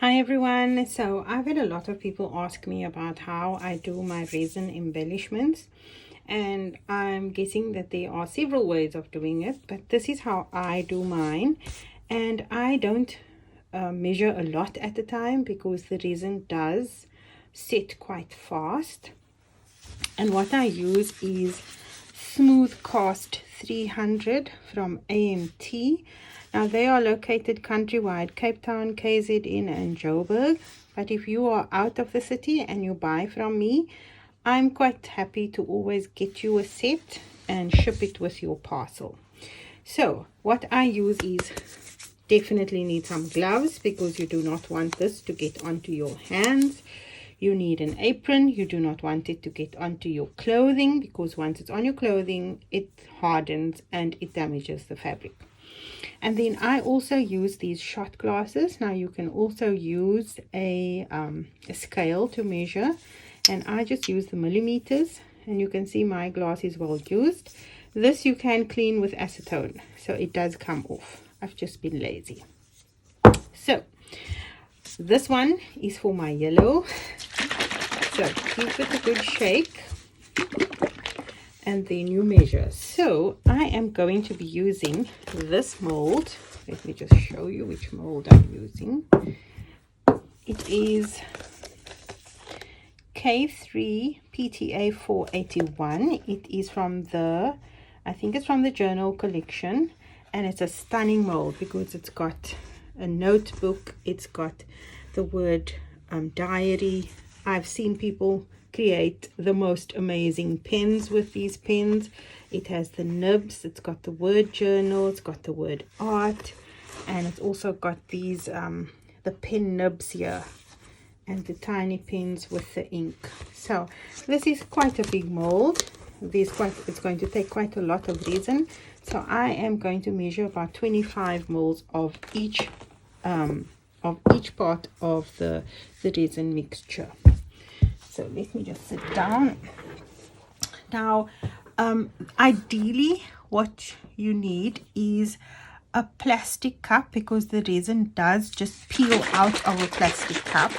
Hi everyone, so I've had a lot of people ask me about how I do my resin embellishments, and I'm guessing that there are several ways of doing it, but this is how I do mine. And I don't measure a lot at a time because the resin does set quite fast. And what I use is Smooth Cast 300 from AMT. Now they are located countrywide, Cape Town, KZN and Joburg. But if you are out of the city and you buy from me, I'm quite happy to always get you a set and ship it with your parcel. So what I use is, definitely need some gloves because you do not want this to get onto your hands. You need an apron. You do not want it to get onto your clothing because once it's on your clothing, it hardens and it damages the fabric. And then I also use these shot glasses. Now you can also use a scale to measure, and I just use the millimeters, and you can see my glass is well used. This you can clean with acetone, so it does come off. I've just been lazy. So this one is for my yellow. So give it a good shake and then you measure. So I am going to be using this mold. Let me just show you which mold I'm using. It is K3 PTA 481. It is from the, I think it's from the journal collection, and it's a stunning mold because it's got a notebook, it's got the word diary. I've seen people create the most amazing pens with these pens. It has the nibs, it's got the word journal, it's got the word art, and it's also got these the pen nibs here and the tiny pens with the ink. So this is quite a big mold. It's going to take quite a lot of resin, so I am going to measure about 25 molds of each part of the resin mixture. So let me just sit down. Now ideally what you need is a plastic cup because the resin does just peel out of a plastic cup,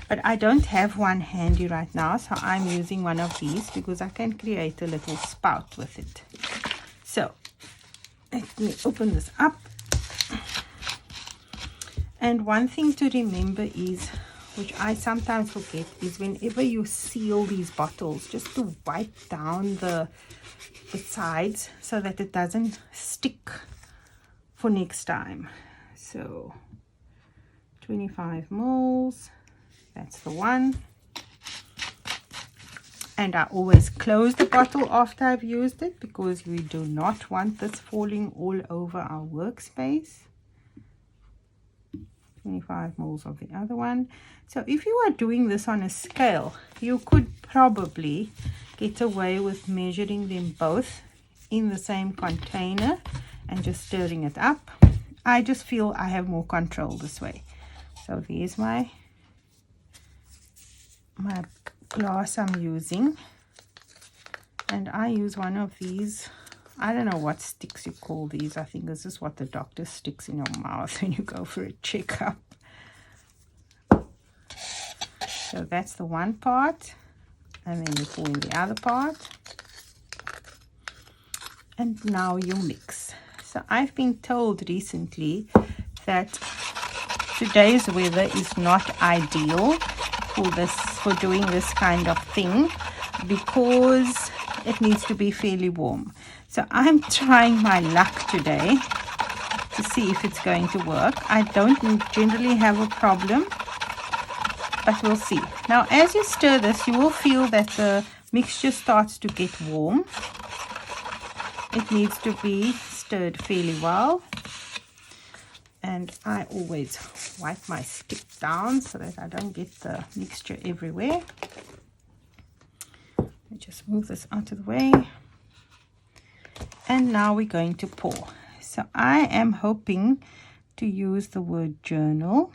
but I don't have one handy right now, so I'm using one of these because I can create a little spout with it. So let me open this up. And one thing to remember is, which I sometimes forget, is whenever you seal these bottles, just to wipe down the sides so that it doesn't stick for next time. So 25 moles, that's the one. And I always close the bottle after I've used it because we do not want this falling all over our workspace. 25 moles of the other one. So if you are doing this on a scale, you could probably get away with measuring them both in the same container and just stirring it up. I just feel I have more control this way. So there's my glass I'm using, and I use one of these, I don't know what sticks you call these. I think this is what the doctor sticks in your mouth when you go for a checkup. So that's the one part, and then you pour in the other part, and now you mix. So I've been told recently that today's weather is not ideal for doing this kind of thing because it needs to be fairly warm. So I'm trying my luck today to see if it's going to work. I don't generally have a problem, but we'll see. Now as you stir this, you will feel that the mixture starts to get warm. It needs to be stirred fairly well, and I always wipe my stick down so that I don't get the mixture everywhere. I just move this out of the way, and now we're going to pour. So I am hoping to use the word journal,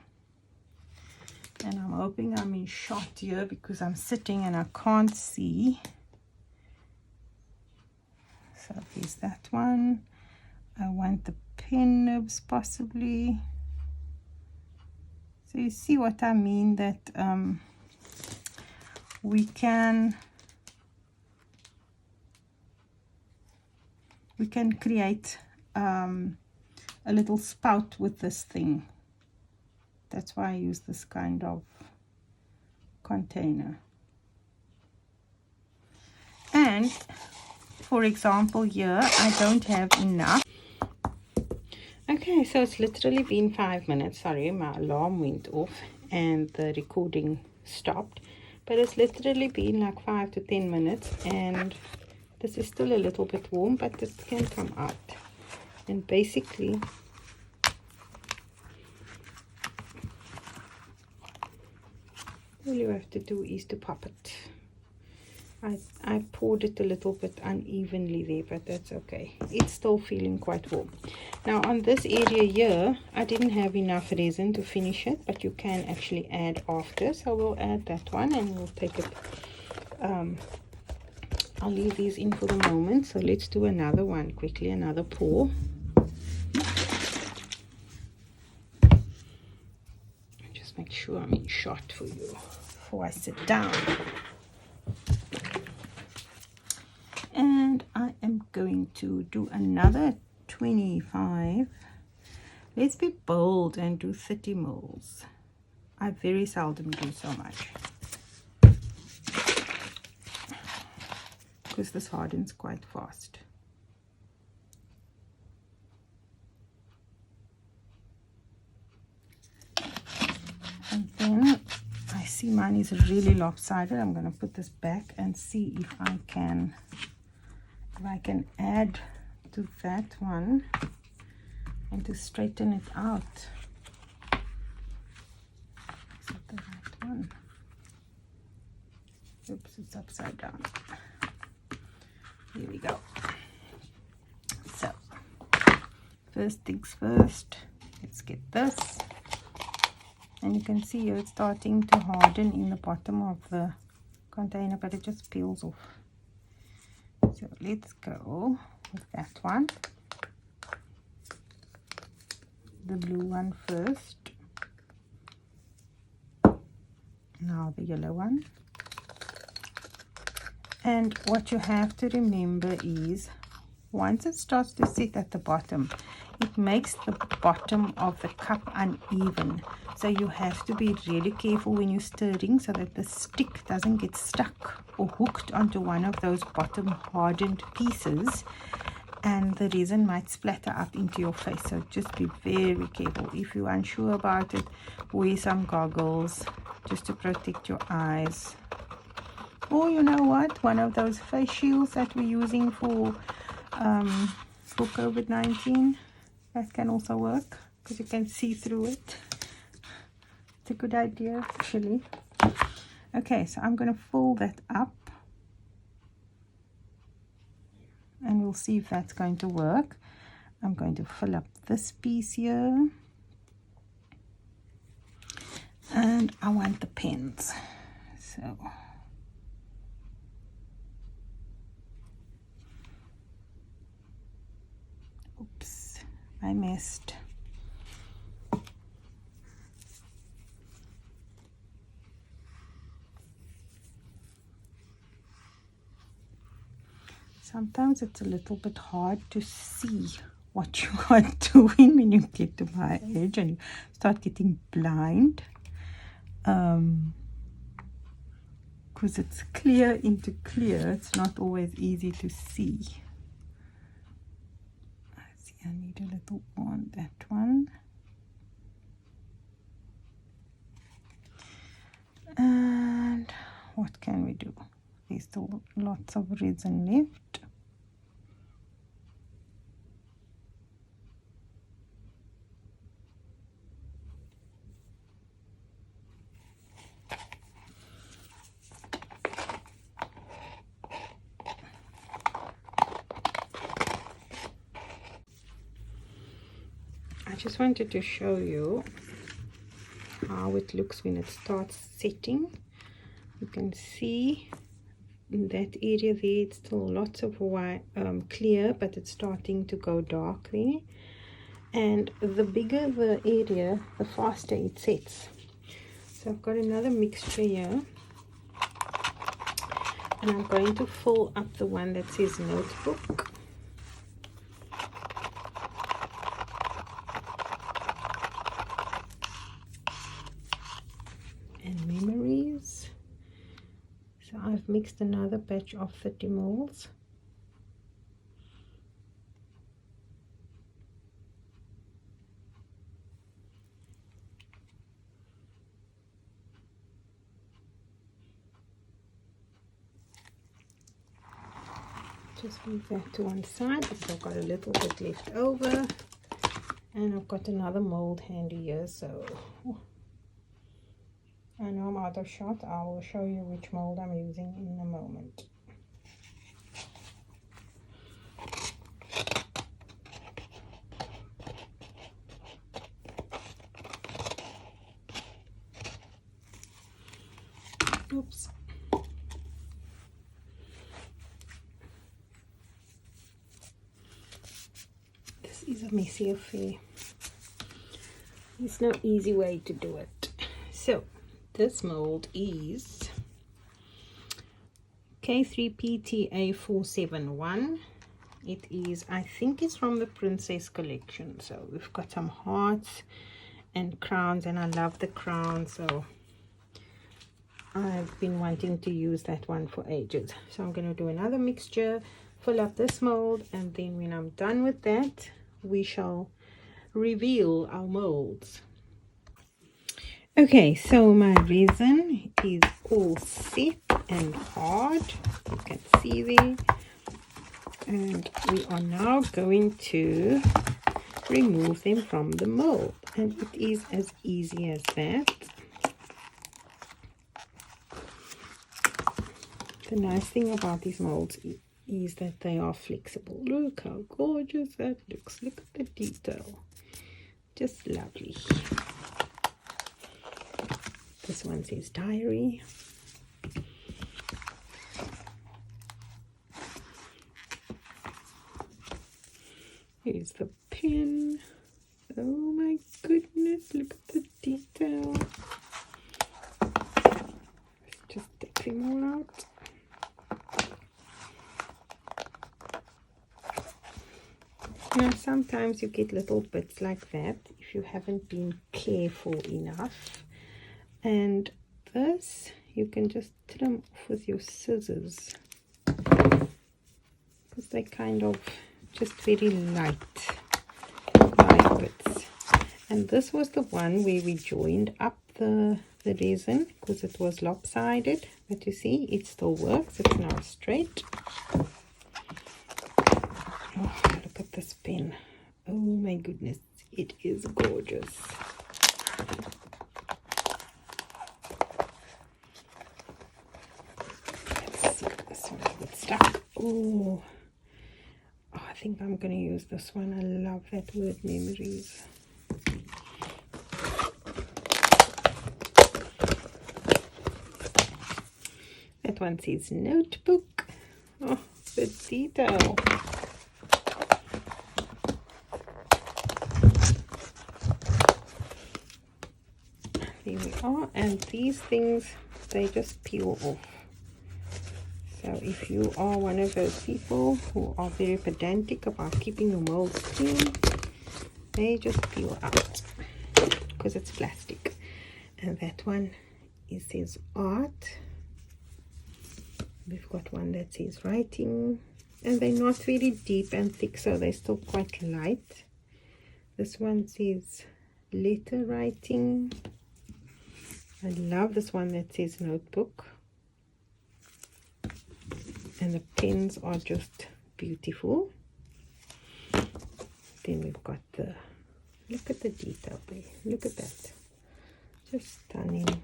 and I'm hoping I'm in shot here because I'm sitting and I can't see. So there's that one. I want the pen nibs possibly. So you see what I mean, that we can create a little spout with this thing. That's why I use this kind of container. And for example, here I don't have enough. Okay, so it's literally been 5 minutes. Sorry, my alarm went off and the recording stopped, but it's literally been like 5 to 10 minutes, and this is still a little bit warm, but it can come out. And basically all you have to do is to pop it. I poured it a little bit unevenly there, but that's okay. It's still feeling quite warm. Now on this area here, I didn't have enough resin to finish it, but you can actually add after. So we'll add that one and we'll take it. I'll leave these in for the moment. So let's do another one quickly, another pour. Just make sure I'm in shot for you before I sit down. And I am going to do another 25. Let's be bold and do 30 moulds. I very seldom do so much, because this hardens quite fast. And then I see mine is really lopsided. I'm going to put this back and see if I can add to that one and to straighten it out. Is that the right one? Oops, it's upside down. Here we go. So first things first, let's get this. And you can see here it's starting to harden in the bottom of the container, but it just peels off. So let's go with that one, the blue one first, now the yellow one. And what you have to remember is, once it starts to sit at the bottom, it makes the bottom of the cup uneven. So you have to be really careful when you're stirring, so that the stick doesn't get stuck or hooked onto one of those bottom hardened pieces, and the resin might splatter up into your face. So just be very careful. If you're unsure about it, wear some goggles just to protect your eyes. Or you know what, one of those face shields that we're using for COVID-19, that can also work, because you can see through it. It's a good idea actually. Okay, so I'm going to fold that up and we'll see if that's going to work. I'm going to fill up this piece here, and I want the pens. So oops, I missed. Sometimes it's a little bit hard to see what you are doing when you get to my age and you start getting blind, because it's clear into clear. It's not always easy to see. I see I need a little on that one. And what can we do? There's still lots of resin left. I just wanted to show you how it looks when it starts setting. You can see in that area there, it's still lots of white, clear, but it's starting to go dark there. And the bigger the area, the faster it sets. So I've got another mixture here, and I'm going to fill up the one that says notebook. And memories. So I've mixed another batch of 30 molds. Just move that to one side because I've got a little bit left over, and I've got another mold handy here, so I know I'm out of shot. I will show you which mold I'm using in a moment. Oops. This is a messy affair. There's no easy way to do it. So this mold is K3PTA471. It is, I think it's from the Princess collection. So we've got some hearts and crowns, and I love the crown, so I've been wanting to use that one for ages. So I'm going to do another mixture, fill up this mold, and then when I'm done with that, we shall reveal our molds. Okay, so my resin is all set and hard, you can see there, and we are now going to remove them from the mold, and it is as easy as that. The nice thing about these molds is that they are flexible. Look how gorgeous that looks. Look at the detail, just lovely. This one says diary. Here's the pen. Oh my goodness, look at the detail. Let's just take them all out. Now sometimes you get little bits like that if you haven't been careful enough. And this, you can just trim off with your scissors because they're kind of just very light bits. And this was the one where we joined up the resin because it was lopsided, but you see it still works. It's now straight. Oh, look at this pen. Oh my goodness, it is gorgeous. Stuck. Oh, I think I'm going to use this one. I love that word, memories. That one says notebook. Oh, the detail. There we are. And these things, they just peel off. So if you are one of those people who are very pedantic about keeping your molds clean, they just peel out because it's plastic. And that one, it says art. We've got one that says writing, and they're not very deep and thick, so they're still quite light. This one says letter writing. I love this one that says notebook. And the pens are just beautiful. Then we've got the, look at the detail there. Look at that. Just stunning.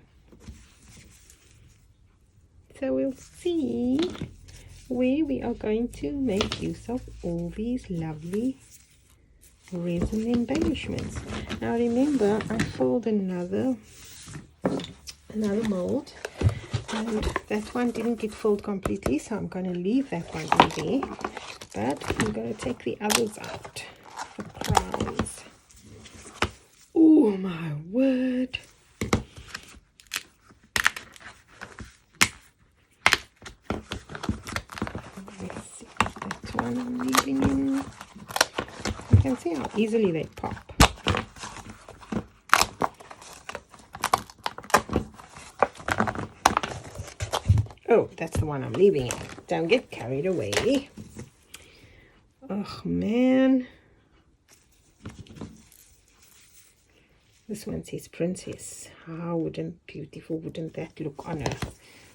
So we'll see where we are going to make use of all these lovely resin embellishments. Now remember, I filled another mold, and that one didn't get filled completely, so I'm going to leave that one in there, but I'm going to take the others out. The crowns. Oh my word, one I'm leaving in. You can see how easily they pop. Oh, that's the one I'm leaving in. Don't get carried away. Oh man. This one says princess. How beautiful wouldn't that look on a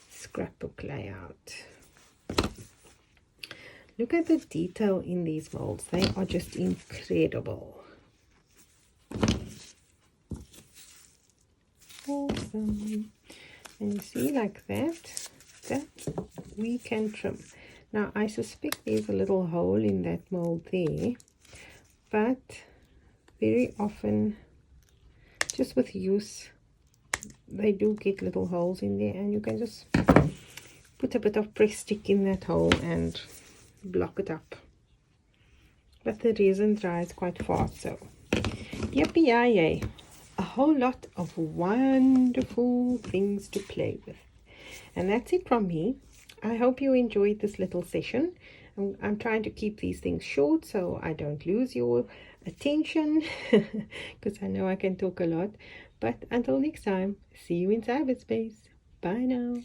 scrapbook layout? Look at the detail in these molds. They are just incredible. Awesome. And you see, like that we can trim. Now I suspect there's a little hole in that mold there, but very often, just with use, they do get little holes in there, and you can just put a bit of press stick in that hole and block it up. But the resin dries quite fast, so yippee yay, a whole lot of wonderful things to play with. And that's it from me. I hope you enjoyed this little session. I'm trying to keep these things short so I don't lose your attention, because I know I can talk a lot. But until next time, see you in cyberspace. Bye now.